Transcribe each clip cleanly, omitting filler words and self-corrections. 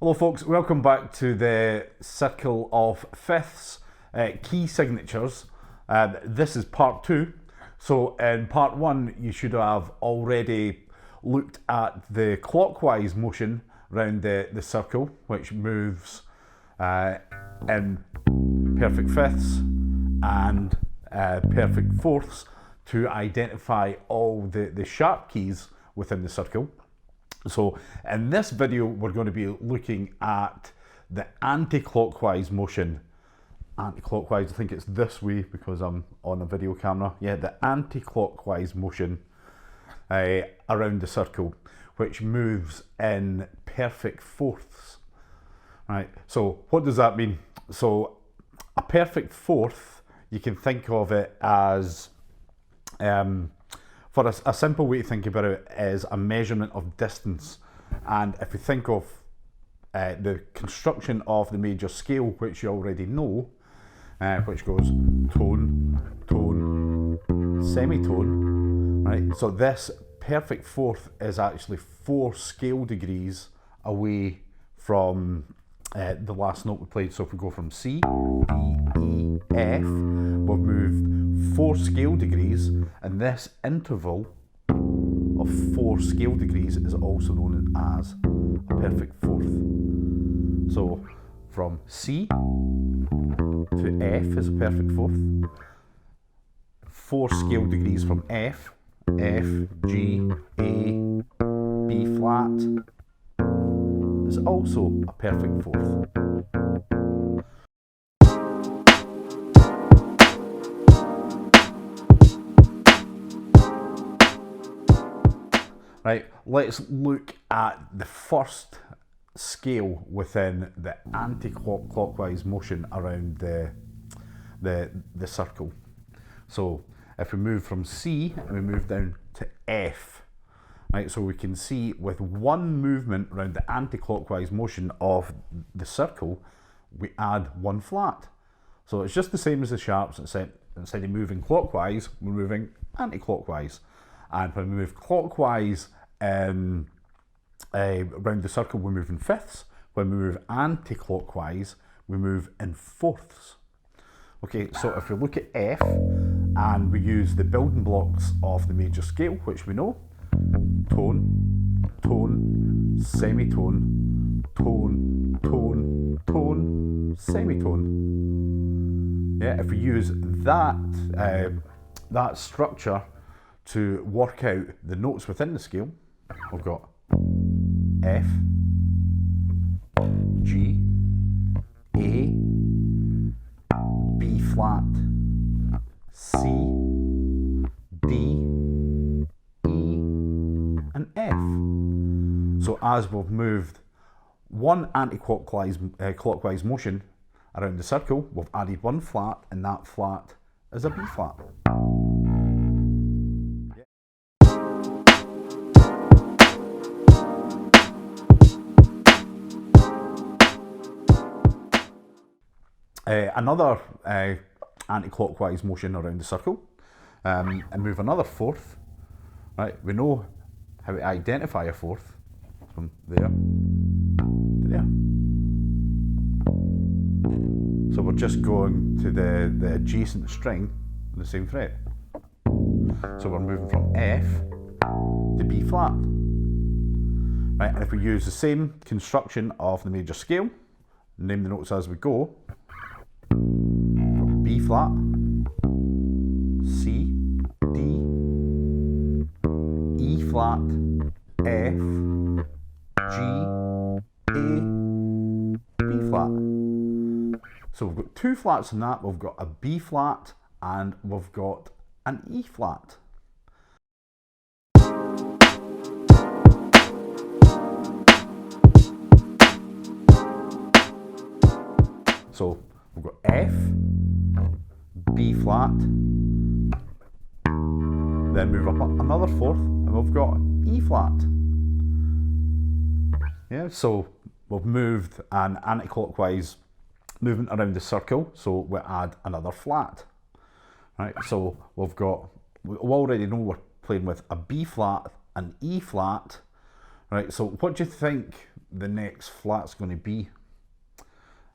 Hello folks, welcome back to the circle of fifths, key signatures. This is part two. So in part one you should have already looked at the clockwise motion around the circle, which moves in perfect fifths and perfect fourths to identify all the sharp keys within the circle. So in this video, we're going to be looking at the anti-clockwise motion. Anti-clockwise, I think it's this way because I'm on a video camera. Yeah, the anti-clockwise motion around the circle, which moves in perfect fourths. Right, so what does that mean? So a perfect fourth, you can think of it as for a simple way to think about it is a measurement of distance. And if we think of the construction of the major scale, which you already know, which goes tone, tone, semitone, right? So this perfect fourth is actually 4 scale degrees away from the last note we played. So if we go from C, D, E, F, we've moved 4 scale degrees, and this interval of 4 scale degrees is also known as a perfect fourth. So from C to F is a perfect fourth. 4 scale degrees from F, F, G, A, B flat is also a perfect fourth. Right, let's look at the first scale within the anti-clockwise motion around the circle. So if we move from C and we move down to F, right, so we can see with one movement around the anti-clockwise motion of the circle, we add 1 flat. So it's just the same as the sharps. Instead of moving clockwise, we're moving anti-clockwise. And when we move clockwise around the circle, we move in fifths. When we move anti-clockwise, we move in fourths. Okay, so if we look at F and we use the building blocks of the major scale, which we know, tone, tone, semitone, tone, tone, tone, semitone. Yeah, if we use that structure to work out the notes within the scale, we've got F, G, A, B flat, C, D, E, and F. So as we've moved one anti-clockwise motion around the circle, we've added 1 flat, and that flat is a B flat. Another anti-clockwise motion around the circle, and move another fourth. Right, we know how to identify a fourth from there to there. So we're just going to the adjacent string on the same fret. So we're moving from F to B flat. Right, and if we use the same construction of the major scale, name the notes as we go. B flat, C, D, E flat, F, G, A, B flat. So we've got 2 flats in that. We've got a B flat and we've got an E flat. So we've got F, B flat, then move up another fourth, and we've got E flat. Yeah, so we've moved an anti-clockwise movement around the circle, so we add another flat. Right, so we already know we're playing with a B flat, an E flat. Right, so what do you think the next flat's going to be.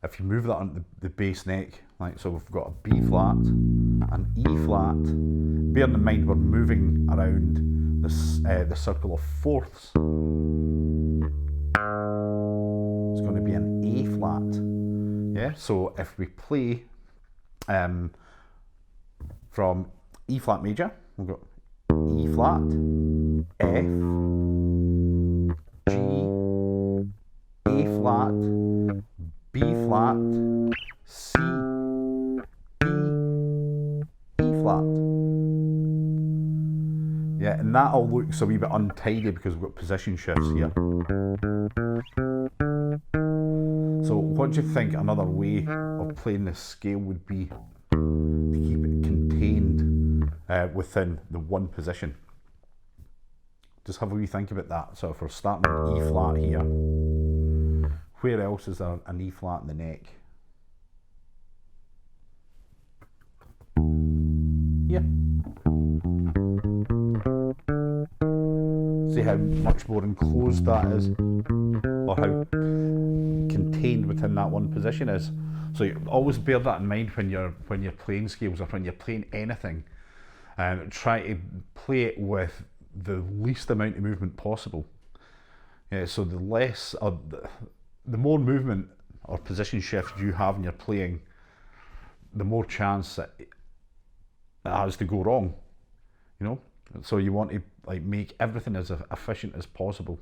If you move that on the bass neck, like so, we've got a B flat, an E flat. Bearing in mind we're moving around the circle of fourths, it's going to be an A flat. Yeah. So if we play from E flat major, we've got E flat, F, G, A flat, B flat, C, E, E flat. Yeah, and that all looks a wee bit untidy because we've got position shifts here. So what do you think another way of playing this scale would be to keep it contained within the one position? Just have a wee think about that. So if we're starting with E flat here, where else is there an E flat in the neck? Here. See how much more enclosed that is, or how contained within that one position is. So you always bear that in mind when you're playing scales, or when you're playing anything. Try to play it with the least amount of movement possible. Yeah, so the less, or the more movement or position shift you have in your playing, the more chance that it has to go wrong. You know, so you want to like make everything as efficient as possible.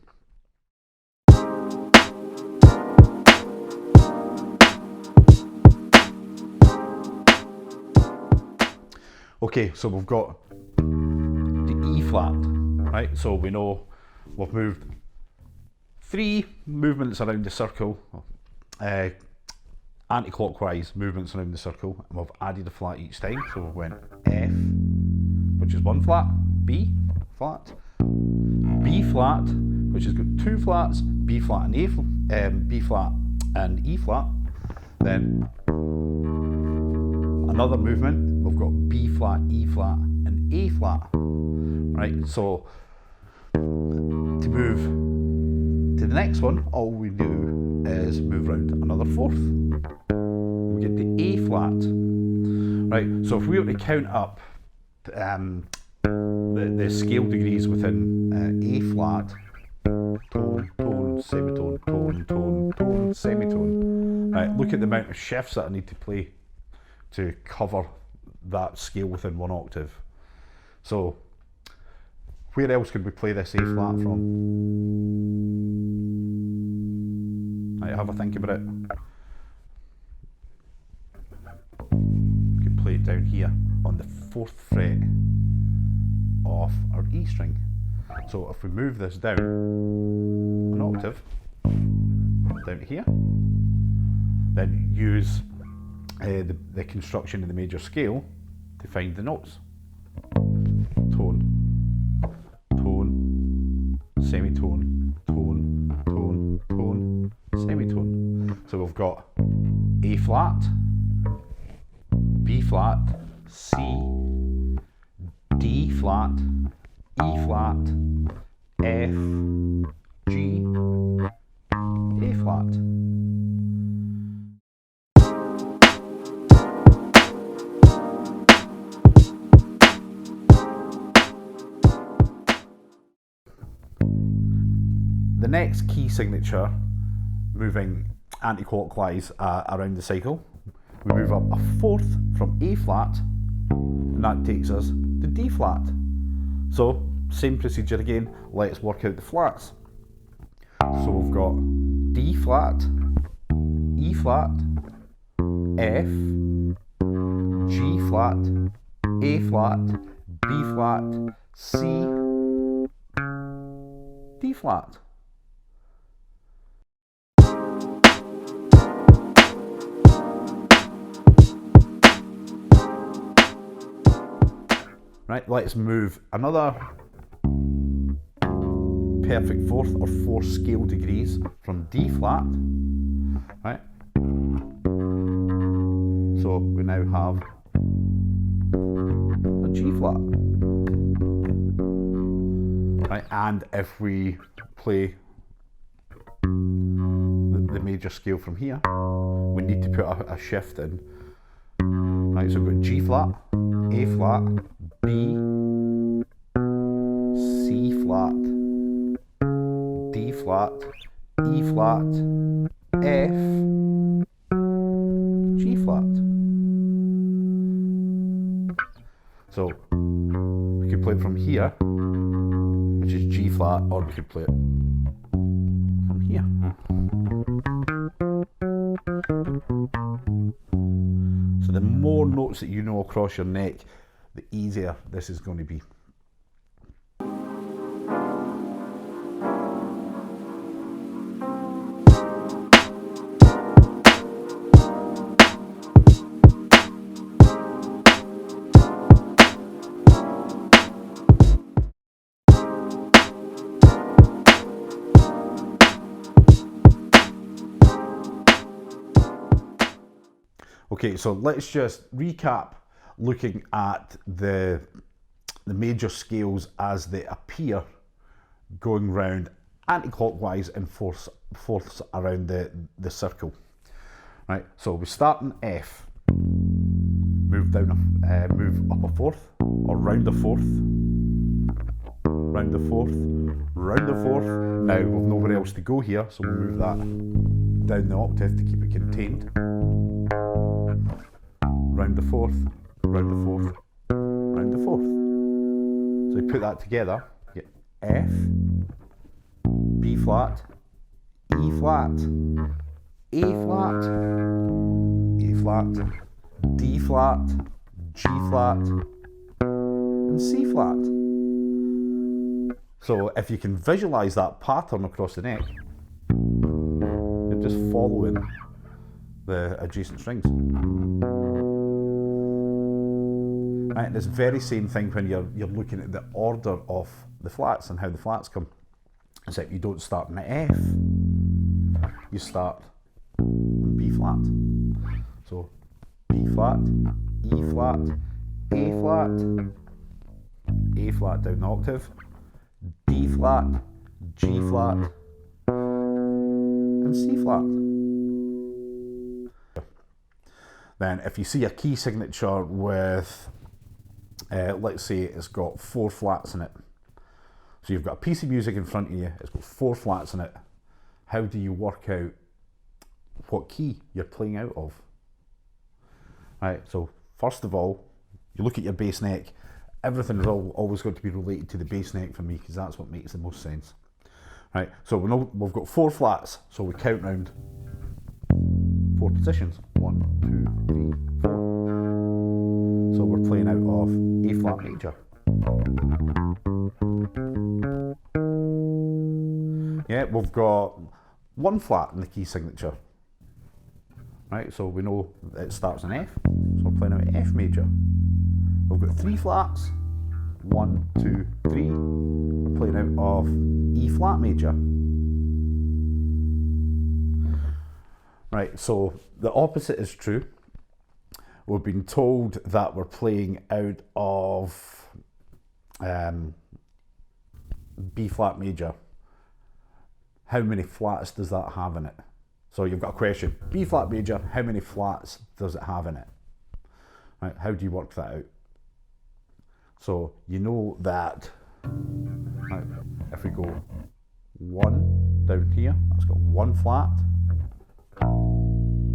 Okay, so we've got the E flat, right? So we know we've moved 3 movements around the circle, anti-clockwise movements around the circle, and we've added a flat each time. So we went F, which is 1 flat, B flat, B flat, which has got 2 flats, B flat and B flat and E flat. Then another movement, we've got B flat, E flat, and A flat. Right, so to move to the next one, all we do is move around another fourth. We get the A flat. Right, so if we were to count up the scale degrees within A flat, tone, tone, semitone, tone, tone, tone, semitone. Right, look at the amount of shifts that I need to play to cover that scale within 1 octave. So where else could we play this A flat from? Right, have a think about it. We could play it down here on the 4th fret of our E string. So if we move this down an octave, down to here, then use the construction in the major scale to find the notes. Tone, tone, semitone, tone, tone, tone, semitone. So we've got A flat, B flat, C, D flat, E flat, F, G, A flat. The next key signature, moving anti-clockwise around the cycle, we move up a 4th from A flat, and that takes us to D flat. So same procedure again, let's work out the flats. So we've got D flat, E flat, F, G flat, A flat, B flat, C, D flat. Right, let's move another perfect 4th or 4 scale degrees from D flat, right? So we now have a G flat, right? And if we play the major scale from here, we need to put a shift in. Right, so we've got G flat, A flat, B, C flat, D flat, E flat, F, G flat. So we could play it from here, which is G flat, or we could play it from here. So the more notes that you know across your neck, the easier this is going to be. Okay, so let's just recap looking at the major scales as they appear going round anti-clockwise and fourths around the circle. Right, so we start in F, move down, move up a fourth, or round a fourth, round the fourth, round the fourth. Now we've nowhere else to go here, so we'll move that down the octave to keep it contained. Round the fourth, round the fourth, round the fourth. So you put that together, you get F, B flat, E flat, A flat, A flat, D flat, G flat, and C flat. So if you can visualize that pattern across the neck, you're just following the adjacent strings. Right, this very same thing when you're looking at the order of the flats and how the flats come. It's like you don't start in F, you start in B flat. So B flat, E flat, A flat, A flat down the octave, D flat, G flat, and C flat. Then if you see a key signature with let's say it's got 4 flats in it. So you've got a piece of music in front of you, it's got 4 flats in it. How do you work out what key you're playing out of? Right, so first of all, you look at your bass neck. Everything is always going to be related to the bass neck for me, because that's what makes the most sense. Right, so we know we've got 4 flats, so we count round 4 positions. 1, 2, 3, 4. So we're playing out of A flat major. Yeah, we've got 1 flat in the key signature. Right, so we know it starts in F, so we're playing out F major. We've got 3 flats, 1, 2, 3. We're playing out of E flat major. Right, so the opposite is true. We've been told that we're playing out of B flat major. How many flats does that have in it? So you've got a question, B flat major, how many flats does it have in it? Right, how do you work that out? So you know that, right, if we go 1 down here, that's got 1 flat,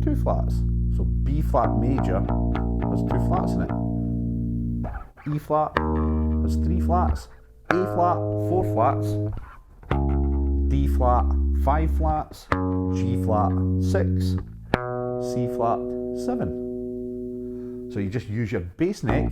2 flats. So B flat major has 2 flats in it. E flat has 3 flats. A flat, 4 flats. D flat, 5 flats. G flat, 6. C flat, 7. So you just use your bass neck